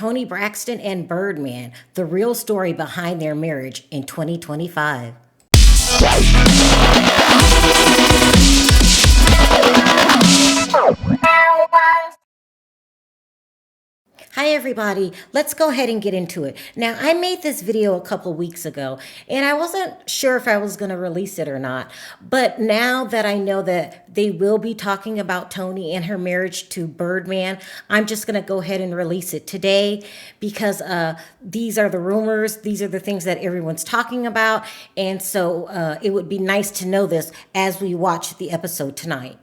Toni Braxton and Birdman, the real story behind their marriage in 2025. Hi everybody, let's go ahead and get into it. Now, I made this video a couple weeks ago and I wasn't sure if I was going to release it or not, but now that I know that they will be talking about Toni and her marriage to Birdman, I'm just going to go ahead and release it today because these are the rumors, these are the things that everyone's talking about, and so it would be nice to know this as we watch the episode tonight.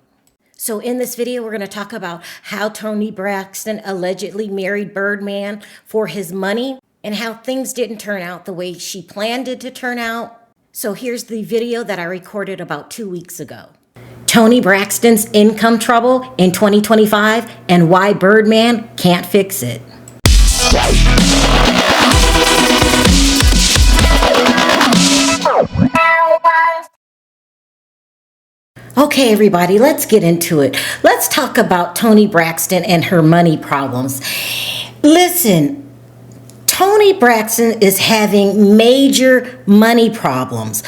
So in this video, we're going to talk about how Toni Braxton allegedly married Birdman for his money and how things didn't turn out the way she planned it to turn out. So here's the video that I recorded about 2 weeks ago. Toni Braxton's income trouble in 2025 and why Birdman can't fix it. Okay, everybody, let's get into it. Let's talk about Toni Braxton and her money problems. Listen, Toni Braxton is having major money problems,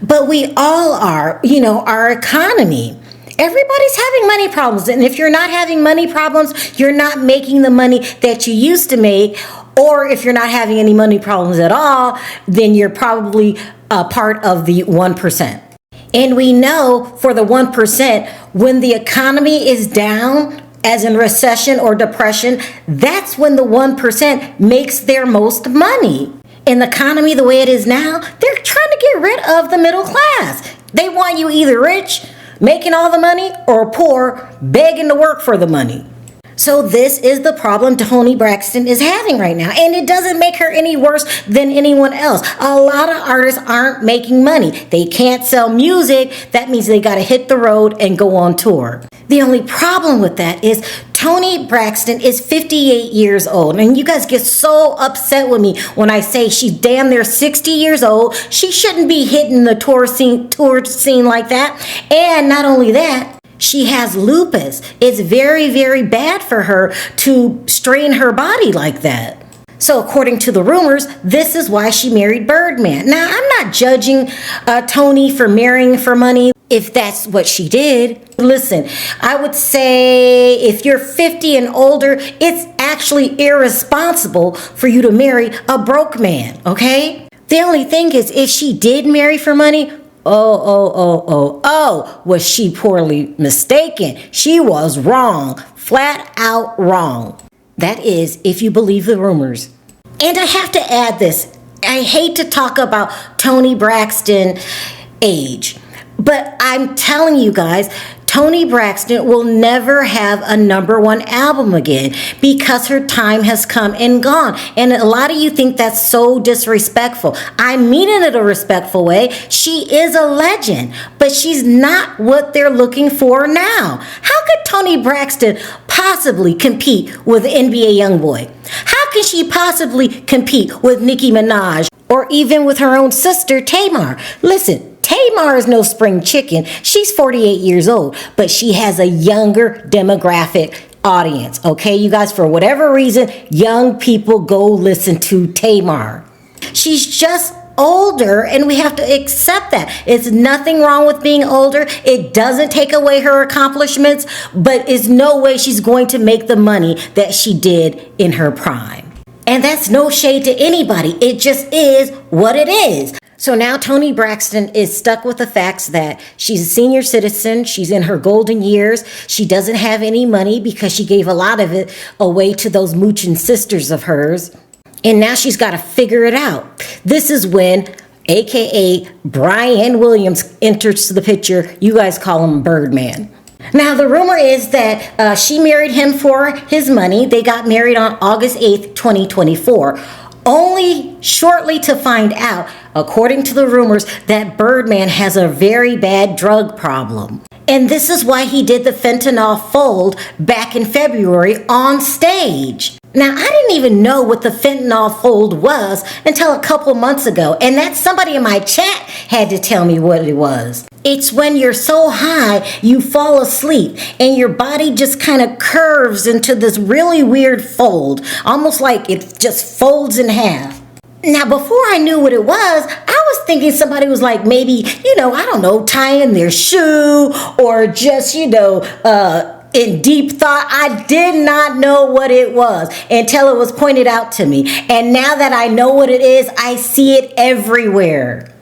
but we all are, our economy. Everybody's having money problems, and if you're not having money problems, you're not making the money that you used to make, or if you're not having any money problems at all, then you're probably a part of the 1%. And we know for the 1%, when the economy is down, as in recession or depression, that's when the 1% makes their most money. In the economy the way it is now, they're trying to get rid of the middle class. They want you either rich, making all the money, or poor, begging to work for the money. So this is the problem Toni Braxton is having right now. And it doesn't make her any worse than anyone else. A lot of artists aren't making money. They can't sell music. That means they got to hit the road and go on tour. The only problem with that is Toni Braxton is 58 years old. And you guys get so upset with me when I say she's damn near 60 years old. She shouldn't be hitting the tour scene like that. And not only that, she has lupus. It's very, very bad for her to strain her body like that. So according to the rumors, this is why she married Birdman. Now, I'm not judging Toni for marrying for money if that's what she did. Listen, I would say if you're 50 and older, it's actually irresponsible for you to marry a broke man, okay? The only thing is, if she did marry for money, was she poorly mistaken? She was wrong, flat out wrong. That is, if you believe the rumors. And I have to add this. I hate to talk about Toni Braxton age, but I'm telling you guys, Toni Braxton will never have a #1 album again because her time has come and gone. And a lot of you think that's so disrespectful. I mean it in a respectful way. She is a legend, but she's not what they're looking for now. How could Toni Braxton possibly compete with NBA YoungBoy? How can she possibly compete with Nicki Minaj or even with her own sister, Tamar? Listen, Tamar is no spring chicken. She's 48 years old, but she has a younger demographic audience. Okay, you guys, for whatever reason, young people go listen to Tamar. She's just older, and we have to accept that. It's nothing wrong with being older. It doesn't take away her accomplishments, but it's no way she's going to make the money that she did in her prime. And that's no shade to anybody. It just is what it is. So now Toni Braxton is stuck with the facts that she's a senior citizen. She's in her golden years. She doesn't have any money because she gave a lot of it away to those mooching sisters of hers. And now she's got to figure it out. This is when AKA Brian Williams enters the picture. You guys call him Birdman. Now, the rumor is that she married him for his money. They got married on August 8th, 2024. Only shortly to find out, according to the rumors, that Birdman has a very bad drug problem. And this is why he did the fentanyl fold back in February on stage. Now, I didn't even know what the fentanyl fold was until a couple months ago, and that somebody in my chat had to tell me what it was. It's when you're so high, you fall asleep, and your body just kind of curves into this really weird fold, almost like it just folds in half. Now, before I knew what it was, I was thinking somebody was like maybe, I don't know, tying their shoe or just, in deep thought. I did not know what it was until it was pointed out to me. And now that I know what it is, I see it everywhere.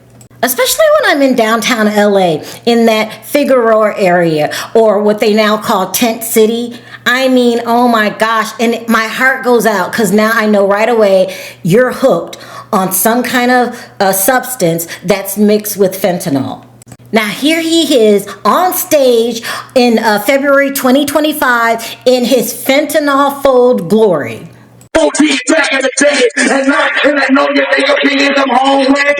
Especially when I'm in downtown LA, in that Figueroa area, or what they now call Tent City. I mean, oh my gosh, and my heart goes out because now I know right away you're hooked on some kind of substance that's mixed with fentanyl. Now here he is on stage in February 2025 in his fentanyl fold glory. Be back in the day, and I know you think of being in them hallway.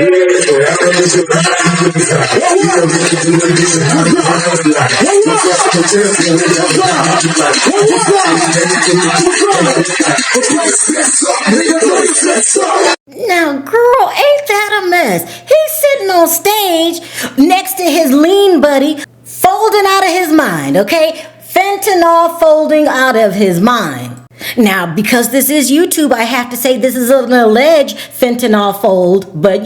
Now, girl, ain't that a mess? He's sitting on stage next to his lean buddy, folding out of his mind, okay? Fentanyl folding out of his mind. Now, because this is YouTube, I have to say this is an alleged fentanyl fold, but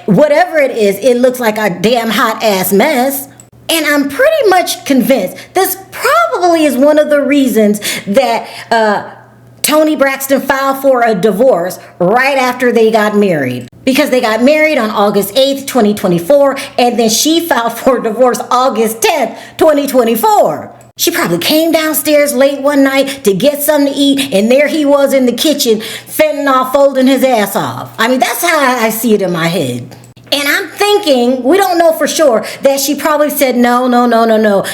whatever it is, it looks like a damn hot ass mess. And I'm pretty much convinced this probably is one of the reasons that Toni Braxton filed for a divorce right after they got married. Because they got married on August 8th, 2024, and then she filed for divorce August 10th, 2024. She probably came downstairs late one night to get something to eat, and there he was in the kitchen, fentanyl folding his ass off. I mean, that's how I see it in my head. And I'm thinking, we don't know for sure, that she probably said, no.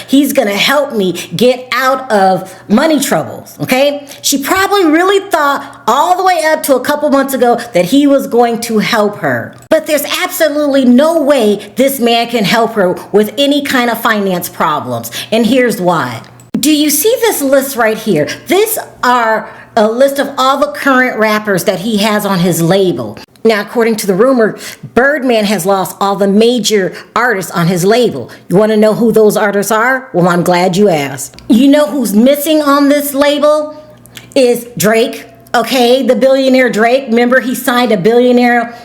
He's going to help me get out of money troubles, okay? She probably really thought all the way up to a couple months ago that he was going to help her. But there's absolutely no way this man can help her with any kind of finance problems. And here's why. Do you see this list right here? These are a list of all the current rappers that he has on his label. Now, according to the rumor, Birdman has lost all the major artists on his label. You want to know who those artists are? Well, I'm glad you asked. You know who's missing on this label? Is Drake, okay? The billionaire Drake. Remember, he signed a billionaire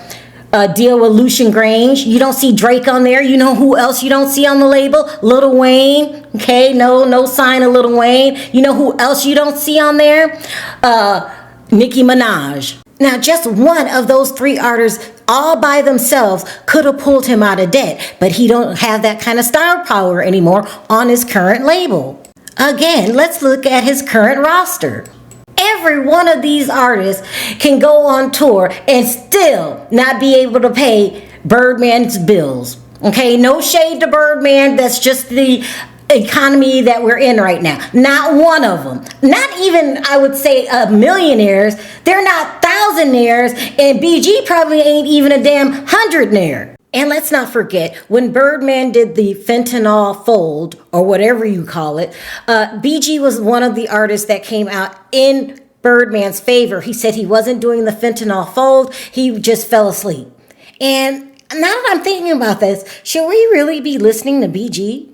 deal with Lucian Grange. You don't see Drake on there. You know who else you don't see on the label? Lil Wayne, okay? No sign of Lil Wayne. You know who else you don't see on there? Nicki Minaj. Now, just one of those three artists all by themselves could have pulled him out of debt, but he don't have that kind of star power anymore on his current label. Again, let's look at his current roster. Every one of these artists can go on tour and still not be able to pay Birdman's bills. Okay, no shade to Birdman, that's just the economy that we're in right now. Not one of them. Not even, I would say, millionaires. They're not thousandaires, and BG probably ain't even a damn hundredaire. And let's not forget, when Birdman did the fentanyl fold, or whatever you call it, BG was one of the artists that came out in Birdman's favor. He said he wasn't doing the fentanyl fold, he just fell asleep. And now that I'm thinking about this, should we really be listening to BG?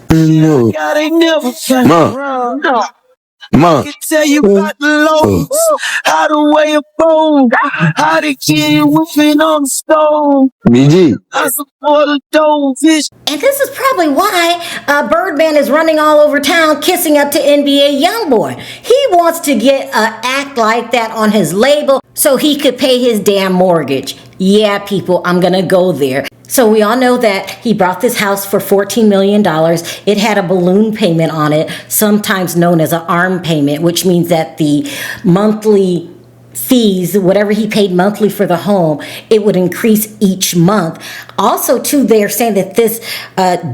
No. God ain't never found Ma. I can tell you about the lows, how to weigh a phone, how to get whiffing on the stove. BG. I support a dope fish. And this is probably why Birdman is running all over town kissing up to NBA Youngboy. He wants to get an act like that on his label so he could pay his damn mortgage. Yeah, people, I'm gonna go there. So we all know that he bought this house for $14 million. It had a balloon payment on it, sometimes known as an ARM payment, which means that the monthly fees, whatever he paid monthly for the home, it would increase each month. Also, too, they're saying that this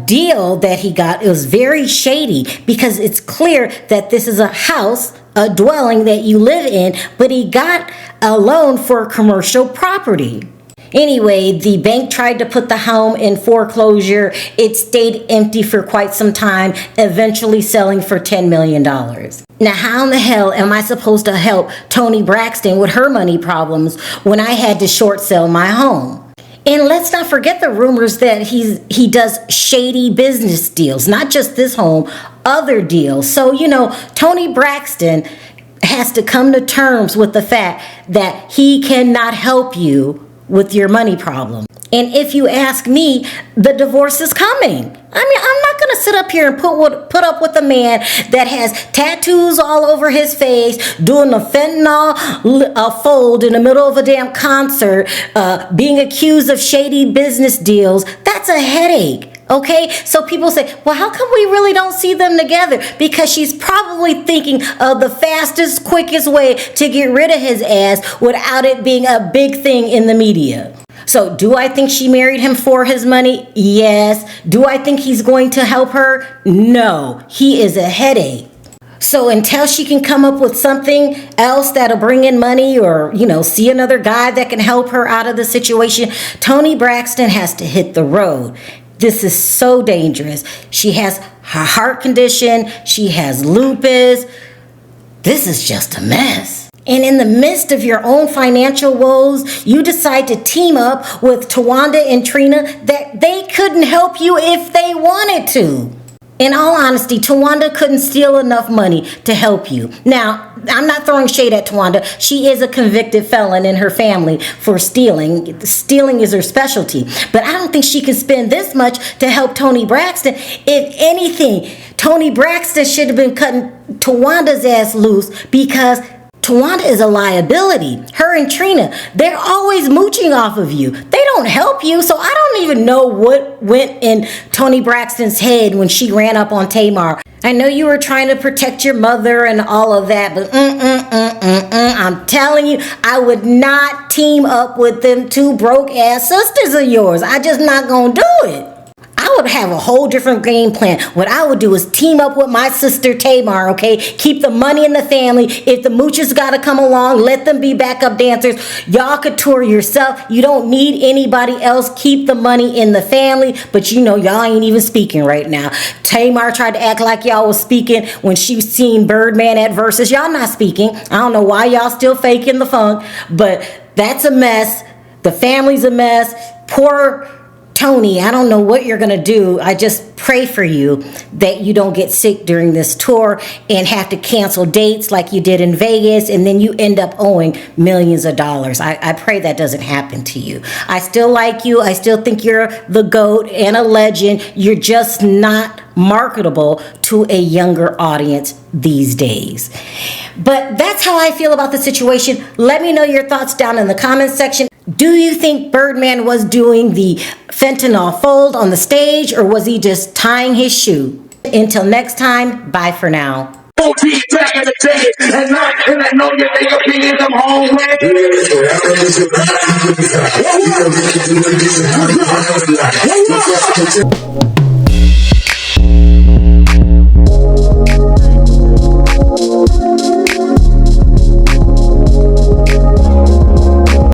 deal that he got, it was very shady because it's clear that this is a house, a dwelling that you live in, but he got a loan for commercial property. Anyway, the bank tried to put the home in foreclosure. It stayed empty for quite some time, eventually selling for $10 million. Now, how in the hell am I supposed to help Toni Braxton with her money problems when I had to short sell my home? And let's not forget the rumors that he does shady business deals, not just this home, other deals. So, Toni Braxton has to come to terms with the fact that he cannot help you with your money problem. And if you ask me, the divorce is coming. I'm not going to sit up here and put up with a man that has tattoos all over his face, doing a fentanyl fold in the middle of a damn concert, being accused of shady business deals. That's a headache. Okay, so people say, well, how come we really don't see them together? Because she's probably thinking of the fastest, quickest way to get rid of his ass without it being a big thing in the media. So do I think she married him for his money? Yes. Do I think he's going to help her? No. He is a headache. So until she can come up with something else that'll bring in money or, see another guy that can help her out of the situation, Toni Braxton has to hit the road. This is so dangerous. She has her heart condition. She has lupus. This is just a mess. And in the midst of your own financial woes, you decide to team up with Towanda and Trina that they couldn't help you if they wanted to. In all honesty, Towanda couldn't steal enough money to help you. Now, I'm not throwing shade at Towanda. She is a convicted felon in her family for stealing. Stealing is her specialty. But I don't think she can spend this much to help Toni Braxton. If anything, Toni Braxton should have been cutting Towanda's ass loose because Towanda is a liability. Her and Trina, they're always mooching off of you. They don't help you, so I don't even know what went in Toni Braxton's head when she ran up on Tamar. I know you were trying to protect your mother and all of that, but I'm telling you, I would not team up with them two broke-ass sisters of yours. I just not gonna do it. I would have a whole different game plan. What I would do is team up with my sister Tamar, okay? Keep the money in the family. If the mooches got to come along, let them be backup dancers. Y'all could tour yourself. You don't need anybody else. Keep the money in the family. But y'all ain't even speaking right now. Tamar tried to act like y'all was speaking when she seen Birdman at Versus. Y'all not speaking. I don't know why y'all still faking the funk, but that's a mess. The family's a mess. Poor Toni, I don't know what you're going to do. I just pray for you that you don't get sick during this tour and have to cancel dates like you did in Vegas, and then you end up owing millions of dollars. I pray that doesn't happen to you. I still like you. I still think you're the GOAT and a legend. You're just not marketable to a younger audience these days. But that's how I feel about the situation. Let me know your thoughts down in the comments section. Do you think Birdman was doing the fentanyl fold on the stage, or was he just tying his shoe? Until next time, bye for now. Back in the day, and I know that they could be in them home.